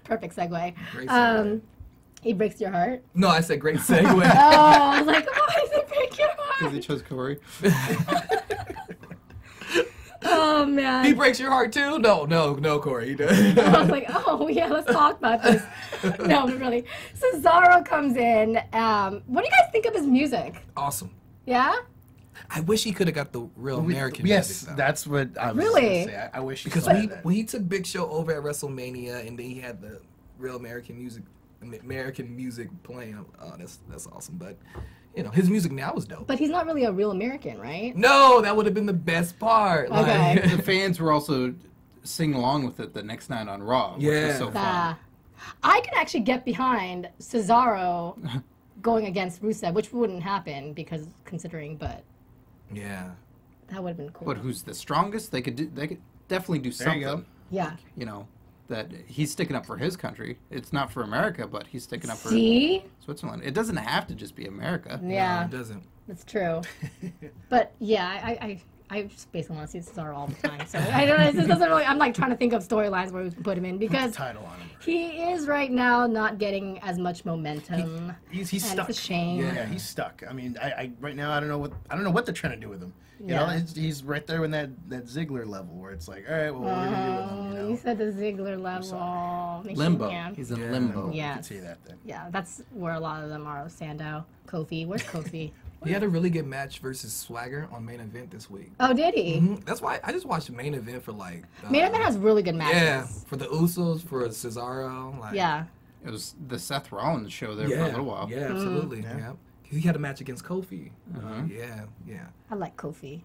Perfect segue. Great segue. He breaks your heart. No, I said great segue. Oh, I was like, why does it break your Because heart? he chose Corey. Oh man. He breaks your heart too? No, Corey. He does. I was like, oh yeah, let's talk about this. No, but really, Cesaro comes in. What do you guys think of his music? Awesome. Yeah. I wish he could have got the real American Yes, music. Though. that's what I was Really? going to say. I wish Because he when he took Big Show over at WrestleMania, and then he had the real American music playing. Oh, that's awesome. But you know, his music now is dope. But he's not really a real American, right? No, that would have been the best part. Okay. Like, The fans were also singing along with it the next night on Raw, which was Yeah. so fun. I can actually get behind Cesaro going against Rusev, which wouldn't happen because considering, but yeah. that would have been cool. But who's the strongest? They could definitely do There something. you go. Yeah. You know, that he's sticking up for his country. It's not for America, but he's sticking up for See? Switzerland. It doesn't have to just be America. Yeah, No, it doesn't. that's true. But yeah, I just basically want to see Cesaro all the time. So I don't know. It just doesn't really. I'm like trying to think of storylines where we can put him in because title on him. he is right now not getting as much momentum. He's and stuck. It's a shame. Yeah, he's stuck. I mean, I right now I don't know what they're trying to do with him. You know, Yeah. he's right there in that Ziggler level where it's like, all right, well, what are we gonna do with him? You know? You said the Ziggler level. Makes you- Limbo. Yeah. He's in Yeah. limbo. Yeah. I can see that then. Yeah, that's where a lot of them are. Sandow, Kofi. Where's Kofi? He had a really good match versus Swagger on Main Event this week. Oh, did he? Mhm. That's why I just watched the Main Event for like. Main Event has really good matches. Yeah, for the Usos, for Cesaro. Like, Yeah. It was the Seth Rollins show there for a little while. Yeah, absolutely. Yeah. He had a match against Kofi. Yeah. I like Kofi.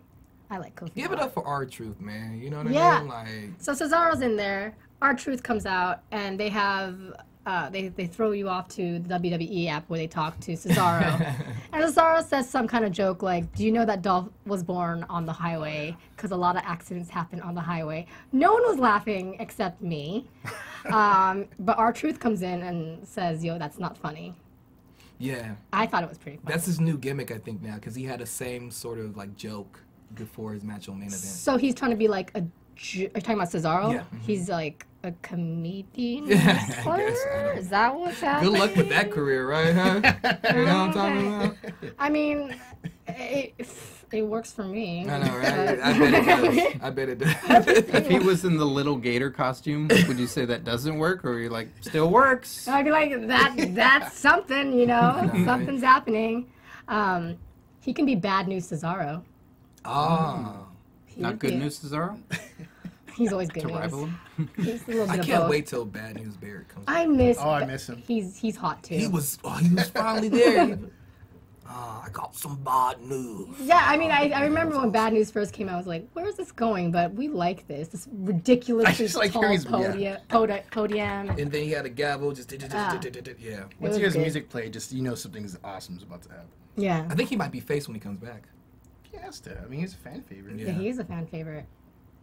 I like Kofi. Give a it lot. up for R-Truth, man. You know what Yeah. I mean? Like, So Cesaro's in there. R-Truth comes out, and they have they throw you off to the WWE app where they talk to Cesaro. And Cesaro says some kind of joke like, "Do you know that Dolph was born on the highway? Because a lot of accidents happen on the highway." No one was laughing except me. But R-Truth comes in and says, "Yo, that's not funny." yeah. I thought it was pretty funny. That's his new gimmick, I think, now, because he had the same sort of like joke before his match on Main Event. So he's trying to be like a. Are you talking about Cesaro? Yeah. He's like a comedian. Yeah, I wrestler? guess, I don't- Is that what's happening? Good luck with that career, right? Huh? You know what I'm talking about? I mean, it works for me. I know, right? I bet it does. I bet it does. If he was in the little gator costume, would you say that doesn't work, or are you like still works? I'd be like, that's something, you know, something's happening. He can be bad news Cesaro. Ah. He Not would good be. news, Cesaro, He's always good to news. rival him. He's a little bit I of can't both. wait till Bad News Barrett comes. I miss. Oh, I miss him. He's hot too. He was finally there. I got some bad news. Yeah, I mean, I remember when Bad News first came out, I was like, where's this going? But we like this ridiculously I just like tall hearing his- podium. And then he had a gavel, just yeah. Once It you was hear his good. music play, just you know something awesome is about to happen. Yeah. I think he might be face when he comes back. He has to. I mean, he's a fan favorite. Yeah, Yeah. he is a fan favorite.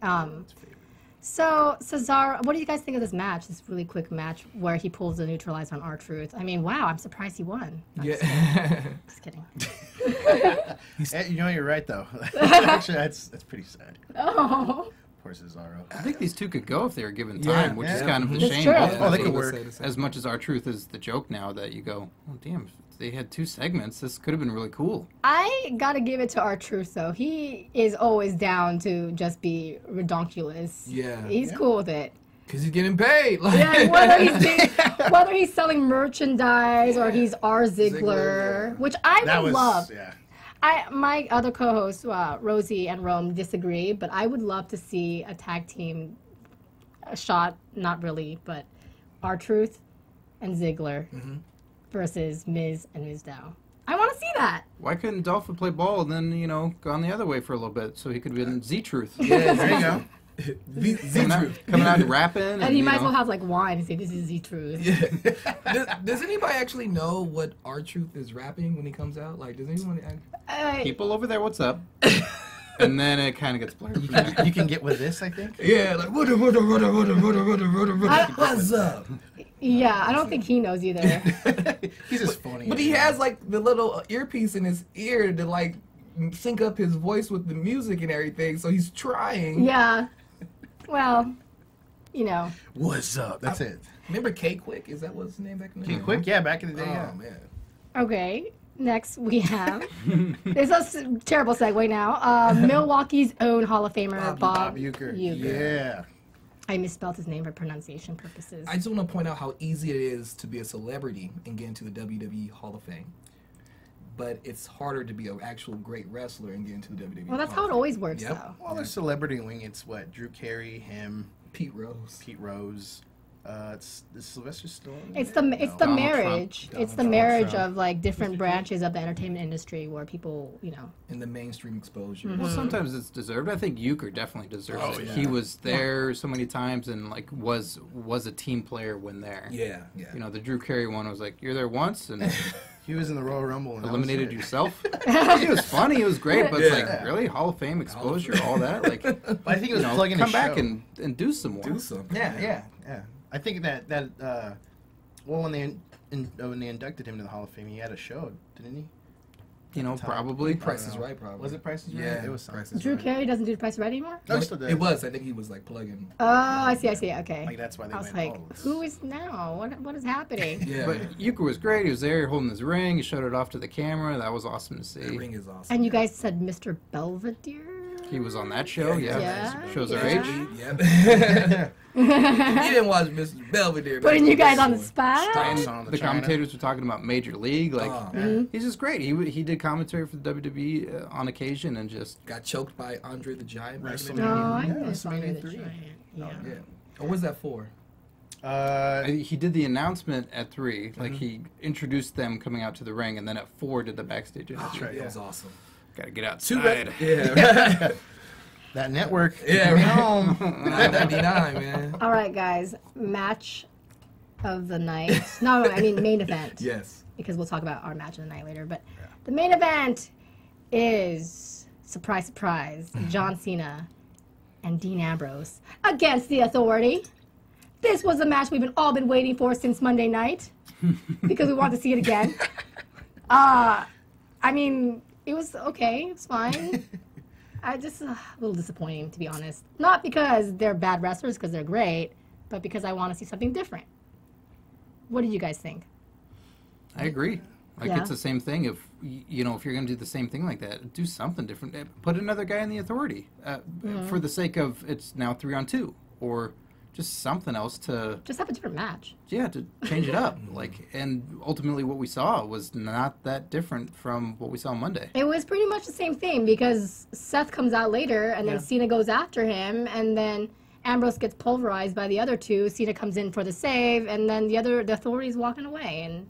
It's a favorite. So, Cesaro, what do you guys think of this match, this really quick match where he pulls the neutralizer on R-Truth? I mean, wow, I'm surprised he won. No, Yeah. Just kidding. You know, you're right though. Actually, that's pretty sad. Oh. Poor Cesaro. I think these two could go if they were given time, Yeah, which yeah. is kind of a That's shame. true. both of Oh, they them. could work. As much as R-Truth is the joke now that you go, oh damn, if they had 2 segments, this could have been really cool. I gotta give it to R-Truth, though. He is always down to just be redonkulous. Yeah. He's cool with it. Because he's getting paid. Like, Yeah, whether he's selling merchandise or he's R. Ziggler, Ziggler, yeah. which I That would was love. yeah. My other co-hosts, Rosie and Rome, disagree, but I would love to see a tag team shot, not really, but R-Truth and Ziggler versus Miz and Mizdow. I want to see that. Why couldn't Dolphin play ball and then, go on the other way for a little bit so he could be in Z-Truth? Yeah, There you go. Coming out and rapping. And you might as well have like wine and say, this is Z-Truth. Yeah. Does anybody actually know what R-Truth is rapping when he comes out? Like, does anyone... People over there, what's up? And then it kind of gets blurred. You can get with this, I think. Yeah, like, what's up? Yeah, I don't think he knows either. He's just funny. But he has, like, the little earpiece in his ear to, like, sync up his voice with the music and everything, so he's trying. Yeah. Well, What's up? That's it. Remember K-Quick? Is that what's his name back in the day? Quick, yeah, back in the day. Oh, Yeah. man. Okay. Next we have, this is a terrible segue now, Milwaukee's own Hall of Famer, Bob Uecker. Uecker. Yeah. I misspelled his name for pronunciation purposes. I just want to point out how easy it is to be a celebrity and get into the WWE Hall of Fame. But it's harder to be an actual great wrestler and get into the WWE Well, that's Hall how it of always works, Yep. though. Well, the celebrity wing, it's what? Drew Carey, him, Pete Rose. Pete Rose. Is Sylvester Stallone? It's the Donald marriage. Trump. It's the Donald marriage Trump. of like different branches of the entertainment industry where people, In the mainstream exposure. Mm-hmm. Well, sometimes it's deserved. I think Euchre definitely deserves Oh, it. yeah. He was there so many times and was a team player when there. Yeah, yeah. The Drew Carey one was like, you're there once and He was in the Royal Rumble and that was eliminated it. yourself. He was funny. It was great, but it's Yeah. like, really? Hall of Fame exposure, all that? Like, But I think it was plugging come his back show. and do some more. Do something. Yeah. I think that when they inducted him to the Hall of Fame, he had a show, didn't he? Probably. Price I is don't know. Right, probably. Was it Price is Right? Yeah, It was something. Price is Drew Right. Carey doesn't do the Price Right anymore? No, he still did. It was. I think he was like plugging. Oh, I see. Okay. Like that's why they I was went. like, oh, who is now? What is happening? Yeah. But Euchre was great. He was there holding his ring. He showed it off to the camera. That was awesome to The see. ring is awesome. And you guys said Mr. Belvedere? He was on that show. Yeah, Yeah. Shows our yeah. age. Yep. You didn't watch Mr. Belvedere. Putting you guys on the Stop. spot? Stop. And on the the China. commentators were talking about Major League. Like, Oh. he's just great. He did commentary for the WWE on occasion and just Got choked by Andre the Giant. back in the WrestleMania. day. No, I Yeah, think it's Andre WrestleMania the 3. Giant. Yeah. Yeah. What was that for? he did the announcement at 3. Like he introduced them coming out to the ring, and then at 4 did the backstage interview. right. That was awesome. Got to get outside. Yeah. That network. Yeah, Coming right. home. 999, man. All right, guys. Match of the night. No, I mean main event. Yes. Because we'll talk about our match of the night later. But the main event is, surprise, surprise, John Cena and Dean Ambrose against the Authority. This was a match we've all been waiting for since Monday night because we wanted to see it again. I mean, it was okay. It was fine. I just a little disappointing, to be honest. Not because they're bad wrestlers, because they're great, but because I want to see something different. What do you guys think? I agree. Like Yeah. it's the same thing. If if you're going to do the same thing like that, do something different. Put another guy in the Authority for the sake of it's now 3-on-2, or just something else to Just have a different match. to change it up. Like, and ultimately what we saw was not that different from what we saw on Monday. It was pretty much the same thing because Seth comes out later and then Cena goes after him and then Ambrose gets pulverized by the other two. Cena comes in for the save and then the Authority's walking away and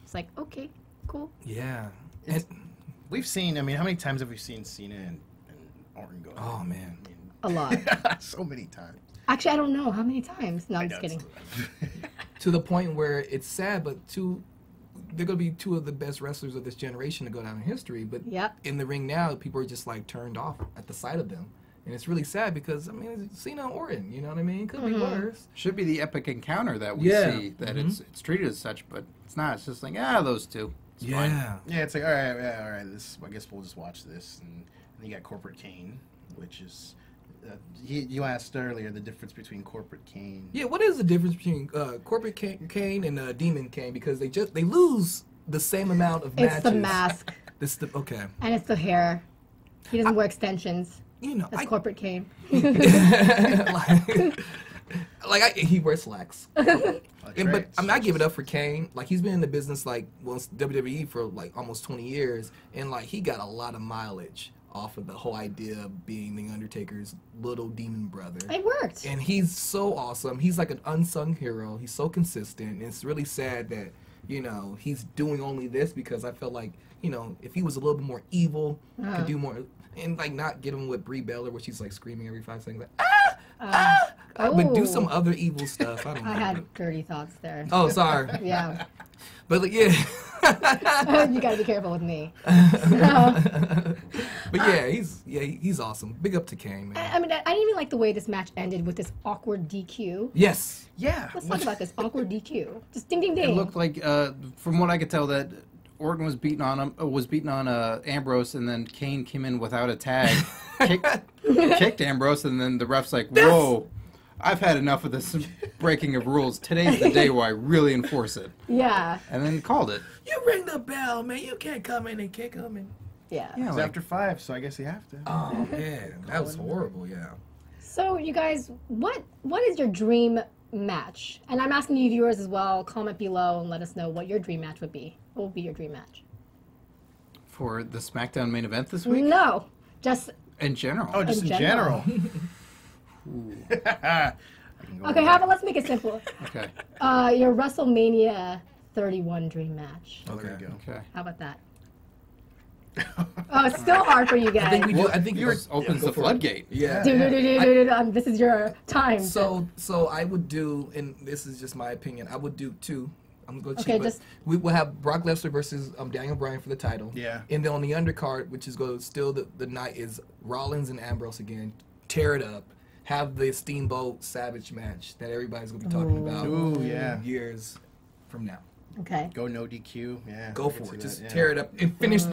it's like, okay, cool. Yeah. We've seen. I mean, how many times have we seen Cena and Orton go? Oh, man. A lot. So many times. Actually, I don't know how many times. No, I'm just know, kidding. To the point where it's sad, but they're going to be two of the best wrestlers of this generation to go down in history. But Yep. in the ring now, people are just like turned off at the sight of them. And it's really sad because, I mean, it's Cena and Orton, you know what I mean? It could be worse. Should be the epic encounter that we Yeah. see. That it's treated as such, but it's not. It's just like those two. It's fine. Yeah, it's like all right. This, I guess we'll just watch this, and then you got Corporate Kane, which is. You asked earlier the difference between Corporate Kane. Yeah, what is the difference between Corporate Kane and Demon Kane? Because they lose the same amount of matches. It's the mask Okay. and it's the hair. He doesn't wear extensions. You know, That's Corporate Kane. he wears slacks. That's But right. I mean, I give it up for Kane. Like he's been in the business WWE for like almost 20 years, and like he got a lot of mileage off of the whole idea of being the Undertaker's little demon brother. It worked. And he's so awesome. He's like an unsung hero. He's so consistent. And it's really sad that, you know, he's doing only this because I felt like, you know, if he was a little bit more evil, could do more, and like not get him with Brie Bella where she's like screaming every 5 seconds, like, but do some other evil stuff. I don't know. I had dirty thoughts there. Oh, sorry. Yeah. But like, yeah. You gotta be careful with me. But yeah, he's awesome. Big up to Kane, man. I mean, I didn't even like the way this match ended with this awkward DQ. Yes. Yeah. Let's talk about this awkward DQ. Just ding, ding, ding. It looked like, from what I could tell, that Orton was beating on Ambrose, and then Kane came in without a tag, kicked Ambrose, and then the ref's like, "Whoa, I've had enough of this breaking of rules. Today's the day where I really enforce it." Yeah. And then called it. You ring the bell, man. You can't come in and kick him. And... Yeah. Yeah, It's like, after 5, so I guess you have to. Oh man, that was horrible. Yeah. So, you guys, what is your dream match? And I'm asking you viewers as well. Comment below and let us know what your dream match would be. What would be your dream match? for the SmackDown main event this week? No, just In general. Oh, just in general. okay. How about let's make it simple. Okay. Your WrestleMania 31 dream match. Oh, there you go. Okay. How about that? Oh, it's still hard for you guys. I think we do. I think Yours opens go the for it. floodgate. Yeah. This is your time. So I would do, and this is just my opinion. I would do two. I'm going to Okay, cheat, but just- we will have Brock Lesnar versus Daniel Bryan for the title. Yeah. And then on the undercard, which is still the night, is Rollins and Ambrose again. Tear it up. Have the Steamboat Savage match that everybody's going to be talking about. Ooh, yeah. Years from now. Okay. Go no DQ. Yeah. Go I can for see it. Just that, yeah. tear it up and finish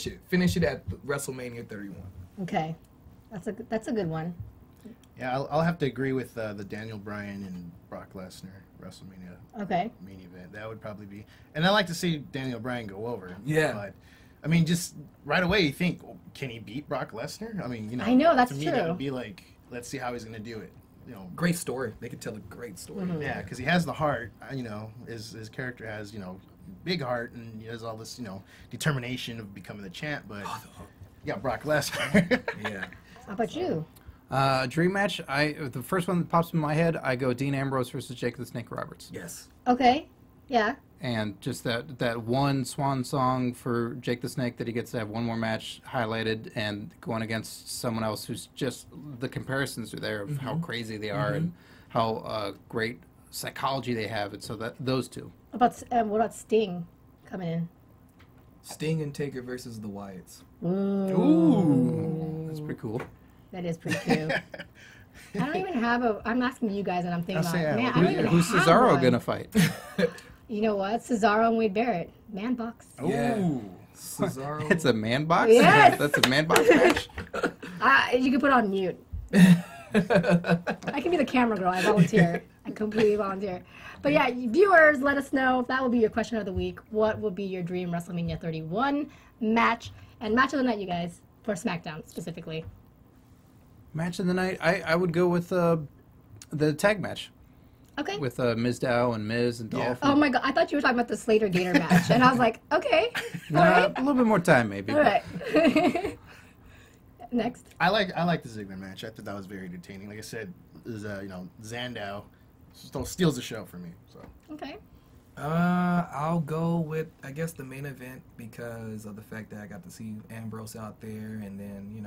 it. Finish it at WrestleMania 31. Okay. That's a good one. Yeah, I'll have to agree with the Daniel Bryan and Brock Lesnar WrestleMania Okay. main event. That would probably be, and I like to see Daniel Bryan go over. Yeah. But I mean, just right away you think, well, can he beat Brock Lesnar? I mean, I know, that's to me, true. That would be like, let's see how he's going to do it. You know, Great story. They could tell a great story. Mm-hmm. yeah, because he has the heart. You know, his character has big heart, and he has all this determination of becoming the champ. But you got Brock Lesnar. Yeah. How about you? Dream match. The first one that pops in my head. I go Dean Ambrose versus Jake the Snake Roberts. Yes. Okay. Yeah. And just that one swan song for Jake the Snake that he gets to have one more match highlighted, and going against someone else who's just, the comparisons are there of how crazy they are and how great psychology they have, and so that those two. What about Sting coming in? Sting and Taker versus the Wyatts. Ooh, that's pretty cool. That is pretty cute. I don't even have I'm asking you guys, and I'm thinking I'll about, say, man, I don't even Who's have Cesaro one. gonna fight? You know what? Cesaro and Wade Barrett. Man box. Yeah. Ooh. Cesaro. It's a man box. Yes! That's a man box match. You can put on mute. I can be the camera girl. I volunteer. I completely volunteer. But yeah, viewers, let us know if that will be your question of the week. What will be your dream WrestleMania 31 match? And match of the night, you guys, for SmackDown specifically. Match of the night. I would go with the tag match Okay. with Mizdow and Miz and Dolph. Oh my god, I thought you were talking about the Slater Gator match. And I was like, okay. All right. A little bit more time, maybe. All right. Next. I like the Ziggler match. I thought that was very entertaining. Like I said, is Zandow still steals the show for me. So Okay. I'll go with, I guess, the main event because of the fact that I got to see Ambrose out there, and then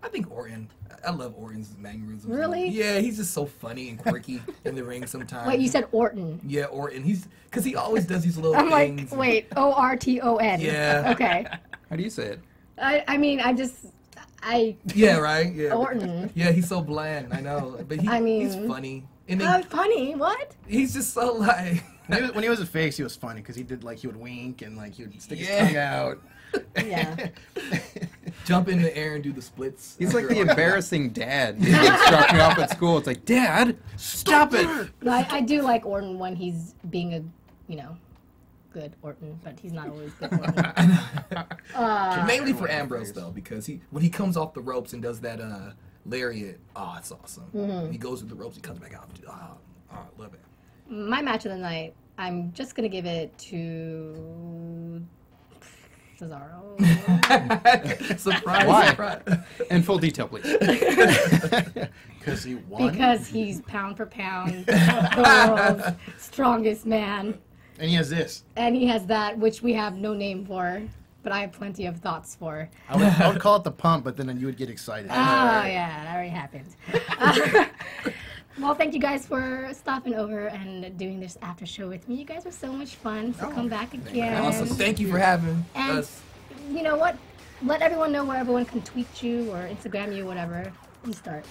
I think Orton. I love Orton's mannerisms. Really? Yeah, he's just so funny and quirky in the ring sometimes. Wait, you said Orton. Yeah, Orton. Because he always does these little I'm things. like, wait, Orton. Yeah. Okay. How do you say it? I mean, Yeah, right? Yeah. Orton. Yeah, he's so bland. I know. But he's funny. And then Funny, what? he's just so like... when he was a face, he was funny because he did he would wink and he would stick his Yeah. tongue out. Yeah. Jump in the air and do the splits. He's like the embarrassing dad. He dropped me off at school. It's like, Dad, stop it. No, I do like Orton when he's being a, good Orton, but he's not always good Orton. Mainly for Ambrose though, because when he comes off the ropes and does that lariat, it's awesome. He goes with the ropes, he comes back out. I love it. My match of the night, I'm just going to give it to Cesaro. Surprise! Why? Surprise. In full detail, please. Because he won. Because he's pound for pound the world's strongest man. And he has this. And he has that, which we have no name for, but I have plenty of thoughts for. I would call it the pump, but then you would get excited. Oh, yeah, that already happened. Well, thank you guys for stopping over and doing this after show with me. You guys were so much fun, so come back again. Awesome. Thank you for having And us. you know what? Let everyone know where everyone can tweet you or Instagram you, whatever. You start.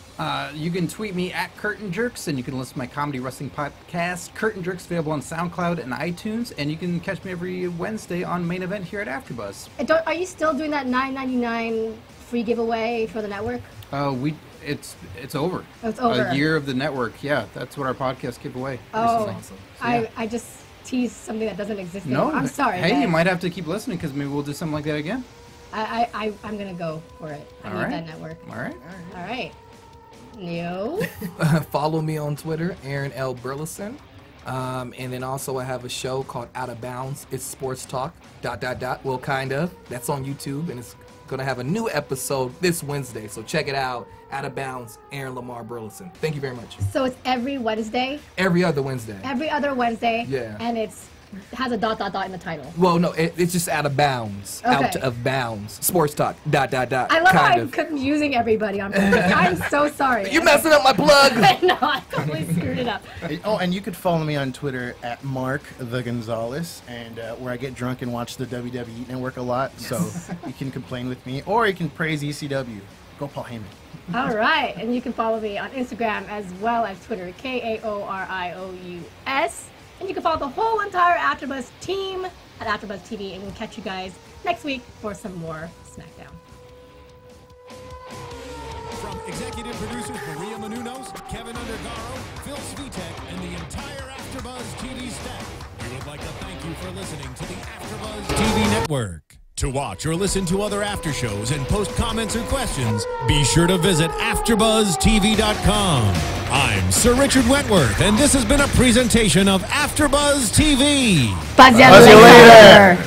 You can tweet me at Curtain Jerks, and you can listen to my comedy wrestling podcast, Curtain Jerks, available on SoundCloud and iTunes. And you can catch me every Wednesday on Main Event here at AfterBuzz. And are you still doing that $9.99 free giveaway for the network? It's over. Oh, it's over. A year of the network. Yeah, that's what our podcast give away. Oh, awesome. I just teased something that doesn't exist No, anymore. I'm sorry. Hey, guys. you might have to keep listening because maybe we'll do something like that again. I'm gonna go for it. I All need right. that network. All right. All right. Neo. Follow me on Twitter, Aaron L. Burleson. And then also I have a show called Out of Bounds. It's sports talk. ... Well, kind of. That's on YouTube, and it's gonna have a new episode this Wednesday. So check it out. Out of Bounds, Aaron LaMarr Burleson. Thank you very much. So it's every Wednesday. Every other Wednesday. Every other Wednesday. Yeah. And has a ... in the title. Well, no, it's just Out of Bounds. Okay. Out of Bounds. Sports talk. ... I love how I'm confusing everybody on purpose. I'm so sorry. You're messing up my plug. No, I totally screwed it up. Oh, and you could follow me on Twitter at Mark the Gonzales, and where I get drunk and watch the WWE Network a lot. So you can complain with me, or you can praise ECW. Go Paul Heyman. All right, and you can follow me on Instagram as well as Twitter, KAORIOUS. And you can follow the whole entire AfterBuzz team at AfterBuzz TV, and we'll catch you guys next week for some more SmackDown. From executive producers Maria Menounos, Kevin Undergaro, Phil Svitek, and the entire AfterBuzz TV staff, we would like to thank you for listening to the AfterBuzz TV network. To watch or listen to other after shows and post comments or questions, be sure to visit AfterBuzzTV.com. I'm Sir Richard Wentworth, and this has been a presentation of AfterBuzz TV. Buzz you later.